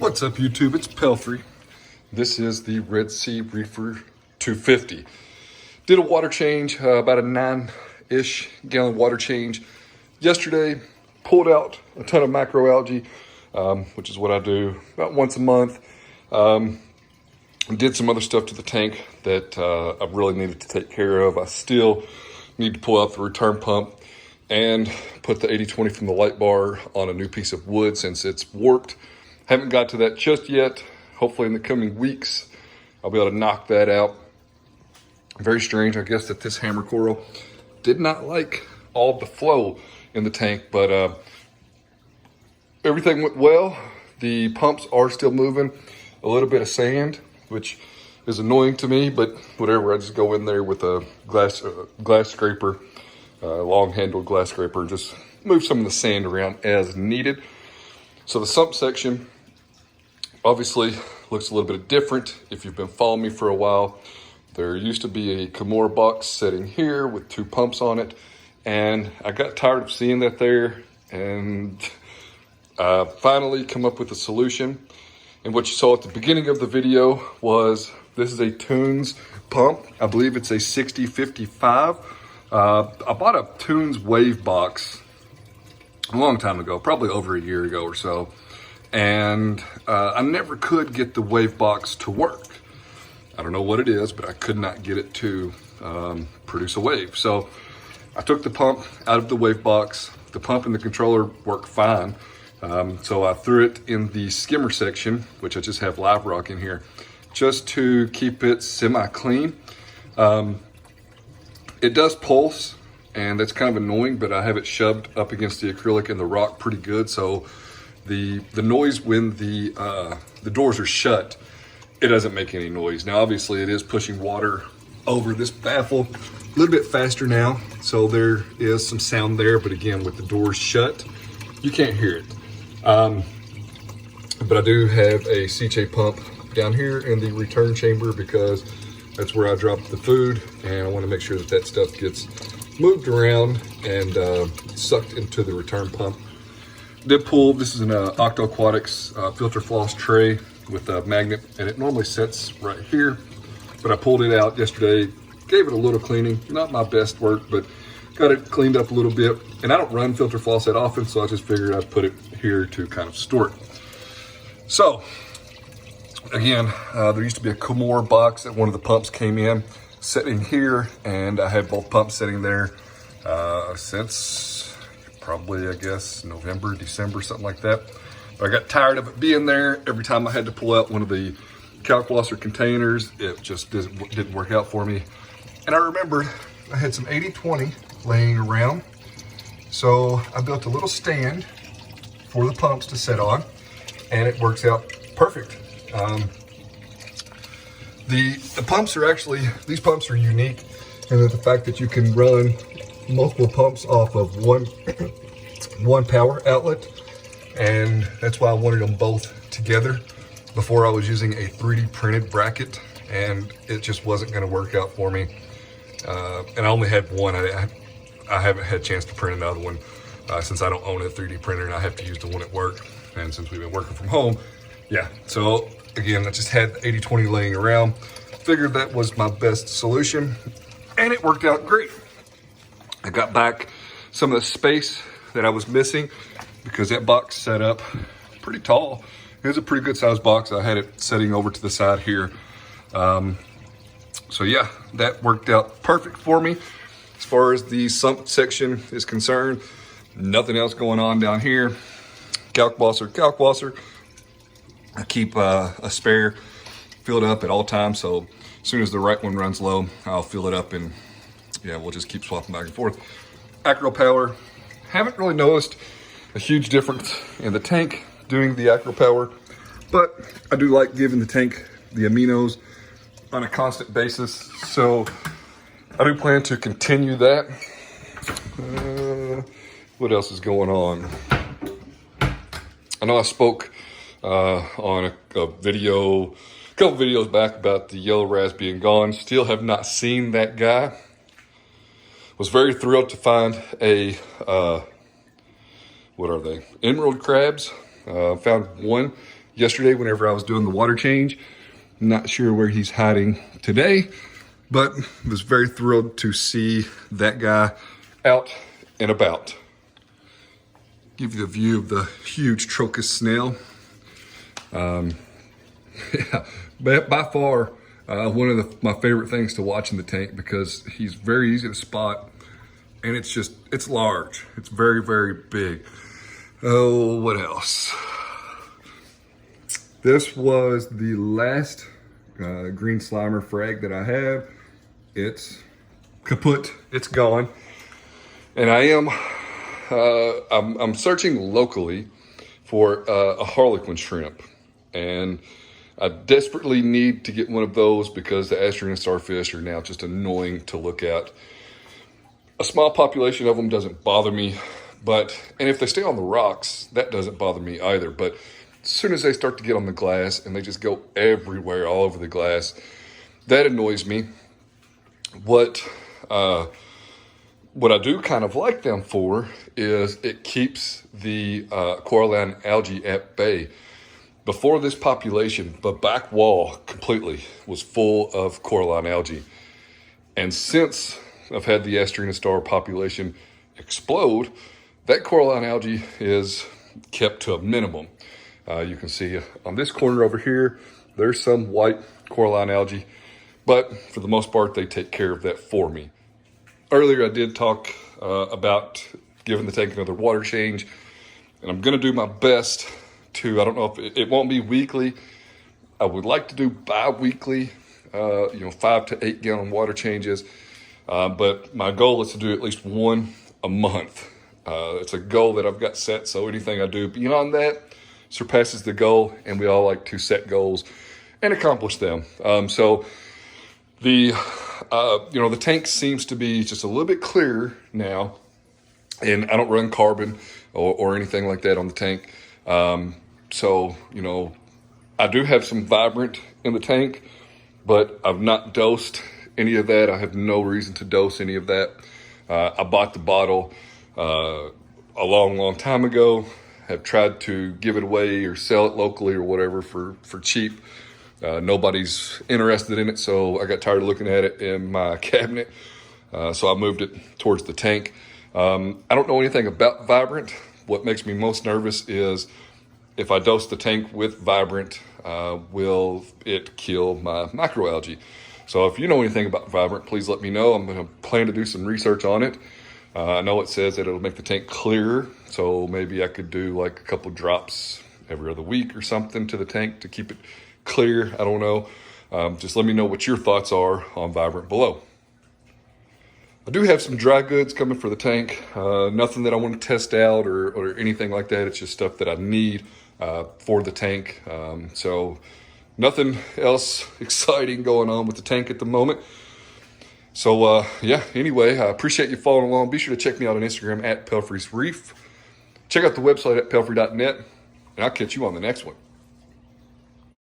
What's up, YouTube? It's Pelfrey. This is the Red Sea Reefer 250. Did a water change, about a 9-ish gallon water change yesterday. Pulled out a ton of macroalgae, which is what I do about once a month. Did some other stuff to the tank that I really needed to take care of. I still need to pull out the return pump and put the 80/20 from the light bar on a new piece of wood since it's warped. Haven't got to that just yet. Hopefully in the coming weeks, I'll be able to knock that out. Very strange, I guess, that this hammer coral did not like all the flow in the tank, but everything went well. The pumps are still moving. A little bit of sand, which is annoying to me, but whatever. I just go in there with a glass scraper, long-handled glass scraper, and just move some of the sand around as needed. So the sump section obviously looks a little bit different. If you've been following me for a while, there used to be a Kamoer box sitting here with 2 pumps on it, and I got tired of seeing that there, and finally come up with a solution. And what you saw at the beginning of the video was, this is a Tunze pump. I believe it's a 6055. I bought a Tunze wave box a long time ago, probably over a year ago or so. And I never could get the wave box to work. I don't know what it is, but I could not get it to produce a wave. So I took the pump out of the wave box. The pump and the controller work fine. So I threw it in the skimmer section, which I just have live rock in here, just to keep it semi-clean. It does pulse, and that's kind of annoying, but I have it shoved up against the acrylic and the rock pretty good. So the noise when the doors are shut, it doesn't make any noise. Now, obviously it is pushing water over this baffle a little bit faster now. So there is some sound there, but again, with the doors shut, you can't hear it. But I do have a chaeto pump down here in the return chamber because that's where I drop the food, and I want to make sure that that stuff gets moved around and sucked into the return pump. Did pull, this is an Octo Aquatics filter floss tray with a magnet, and it normally sits right here, but I pulled it out yesterday, gave it a little cleaning. Not my best work, but got it cleaned up a little bit. And I don't run filter floss that often, so I just figured I'd put it here to kind of store it. So again, there used to be a Kamoer box that one of the pumps came in, sitting here, and I had both pumps sitting there since probably, I guess, November, December, something like that. But I got tired of it being there. Every time I had to pull out one of the Kalk containers, it just didn't work out for me. And I remembered I had some 80/20 laying around. So I built a little stand for the pumps to sit on, and it works out perfect. The pumps are actually, these pumps are unique in the fact that you can run multiple pumps off of one power outlet, and that's why I wanted them both together. Before, I was using a 3D printed bracket, and it just wasn't going to work out for me. And I only had one. I haven't had a chance to print another one since I don't own a 3D printer, and I have to use the one at work. And since we've been working from home, yeah. So again, I just had the 80/20 laying around. Figured that was my best solution, and it worked out great. I got back some of the space that I was missing because that box set up pretty tall. It was a pretty good sized box. I had it setting over to the side here. So yeah, that worked out perfect for me. As far as the sump section is concerned, nothing else going on down here. Kalk. I keep a spare filled up at all times, so as soon as the right one runs low, I'll fill it up, and yeah, we'll just keep swapping back and forth. Acro power, haven't really noticed a huge difference in the tank doing the acro power, but I do like giving the tank the aminos on a constant basis, so I do plan to continue that. What else is going on? I know I spoke on a video, a couple videos back about the yellow wrasse being gone. Still have not seen that guy. Was very thrilled to find a, what are they? Emerald crabs. Found one yesterday whenever I was doing the water change. Not sure where he's hiding today, but was very thrilled to see that guy out and about. Give you the view of the huge Trochus snail. Yeah, by far one of my favorite things to watch in the tank because he's very easy to spot, and it's large. It's very, very big. Oh, what else? This was the last green slimer frag that I have. It's kaput. It's gone. And I'm searching locally for a harlequin shrimp, and I desperately need to get one of those because the Astrina starfish are now just annoying to look at. A small population of them doesn't bother me, and if they stay on the rocks, that doesn't bother me either. But as soon as they start to get on the glass and they just go everywhere, all over the glass, that annoys me. What I do kind of like them for is it keeps the coralline algae at bay. Before this population, the back wall completely was full of coralline algae. And since I've had the Astrina star population explode, that coralline algae is kept to a minimum. You can see on this corner over here, there's some white coralline algae, but for the most part, they take care of that for me. Earlier, I did talk about giving the tank another water change, and I'm gonna do my best to, I don't know if it won't be weekly. I would like to do bi-weekly, 5 to 8 gallon water changes. But my goal is to do at least one a month. It's a goal that I've got set. So anything I do beyond that surpasses the goal, and we all like to set goals and accomplish them. So the tank seems to be just a little bit clearer now, and I don't run carbon or anything like that on the tank. So, I do have some vibrant in the tank, but I've not dosed any of that. I have no reason to dose any of that. I bought the bottle a long time ago, have tried to give it away or sell it locally or whatever for cheap. Nobody's interested in it, so I got tired of looking at it in my cabinet. So I moved it towards the tank. I don't know anything about vibrant. What makes me most nervous is if I dose the tank with vibrant, will it kill my microalgae? So if you know anything about vibrant, please let me know. I'm going to plan to do some research on it. I know it says that it'll make the tank clearer, so maybe I could do like a couple drops every other week or something to the tank to keep it clear. I don't know. Just let me know what your thoughts are on vibrant below. I do have some dry goods coming for the tank. Nothing that I want to test out or anything like that. It's just stuff that I need for the tank. So nothing else exciting going on with the tank at the moment. So anyway, I appreciate you following along. Be sure to check me out on Instagram at Pelfrey's Reef. Check out the website at pelfrey.net, and I'll catch you on the next one.